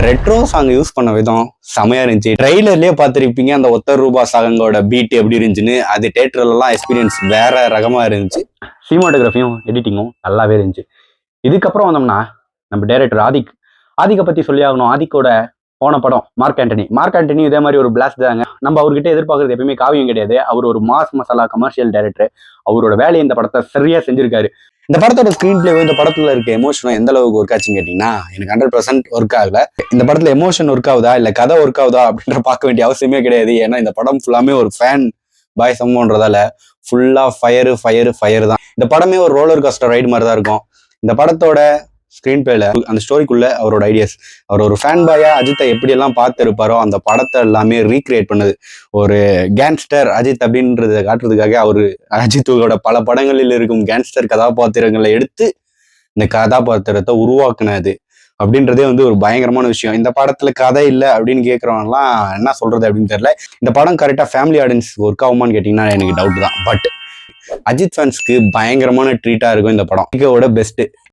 Retro song use பண்ண விதம் செமையா இருந்துச்சு. ட்ரெய்லர்லயே பார்த்துருப்பீங்க அந்த ஒத்த ரூபா சாங்கோட பீட் எப்படி இருந்துச்சுன்னு. அது தேட்டர்லாம் எக்ஸ்பீரியன்ஸ் வேற ரகமா இருந்துச்சு. சினிமாட்டோகிராஃபியும் எடிட்டிங்கும் நல்லாவே இருந்துச்சு. இதுக்கப்புறம் வந்தோம்னா நம்ம டைரக்டர் ஆதிக்கை பத்தி சொல்லி ஆகணும். ஆதிக்கோட போன படம் மார்க் ஆண்டனி இதே மாதிரி ஒரு பிளாஸ்ட் தாங்க. நம்ம அவர்கிட்ட எதிர்பார்க்கறது எப்பயுமே காவியம் கிடையாது. அவர் ஒரு மாஸ் மசாலா கமர்ஷியல் டைரக்டர். அவரோட வேலையை இந்த படத்தை சரியா செஞ்சிருக்காரு. இந்த படத்தோட ஸ்கிரீன் பிளேவும் இந்த படத்துல இருக்க எமோஷனும் எந்த அளவுக்கு ஒர்க் ஆச்சுன்னு கேட்டீங்கன்னா எனக்கு 100% ஒர்க் ஆகல. இந்த படத்துல எமோஷன் ஒர்க் ஆகுதா இல்ல கதை ஒர்க் ஆகுதா அப்படின்ற பார்க்க வேண்டிய அவசியமே கிடையாது. ஏன்னா இந்த படம் ஃபுல்லாமே ஒரு ஃபேன் பாய் சம்பவன்றதால ஃபுல்லா ஃபயர் தான். இந்த படமே ஒரு ரோலர் காஸ்டர் ரைடு மாதிரி தான் இருக்கும். இந்த படத்தோட ஸ்கிரீன் பிளேல அந்த ஸ்டோரிக்குள்ள அவரோட ஐடியாஸ், அவர் ஒரு ஃபேன் பாயா அஜித்தை எப்படி எல்லாம் பார்த்து இருப்பாரோ அந்த படத்தை எல்லாமே ரீக்ரியேட் பண்ணுது. ஒரு கேங்ஸ்டர் அஜித் அப்படின்றத காட்டுறதுக்காக அவரு அஜித்தோட பல படங்களில் இருக்கும் கேங்ஸ்டர் கதாபாத்திரங்களை எடுத்து இந்த கதாபாத்திரத்தை உருவாக்குனது அப்படின்றதே ஒரு பயங்கரமான விஷயம். இந்த படத்துல கதை இல்லை அப்படின்னு கேட்கறவங்கலாம் என்ன சொல்றது அப்படின்னு தெரியல. இந்த படம் கரெக்டா ஃபேமிலி ஆடியன்ஸ் ஒர்க் ஆகுமான்னு கேட்டீங்கன்னா எனக்கு டவுட் தான். பட் அஜித் ஃபேன்ஸ்க்கு பயங்கரமான ட்ரீட்டா இருக்கும் இந்த படம். பெஸ்ட்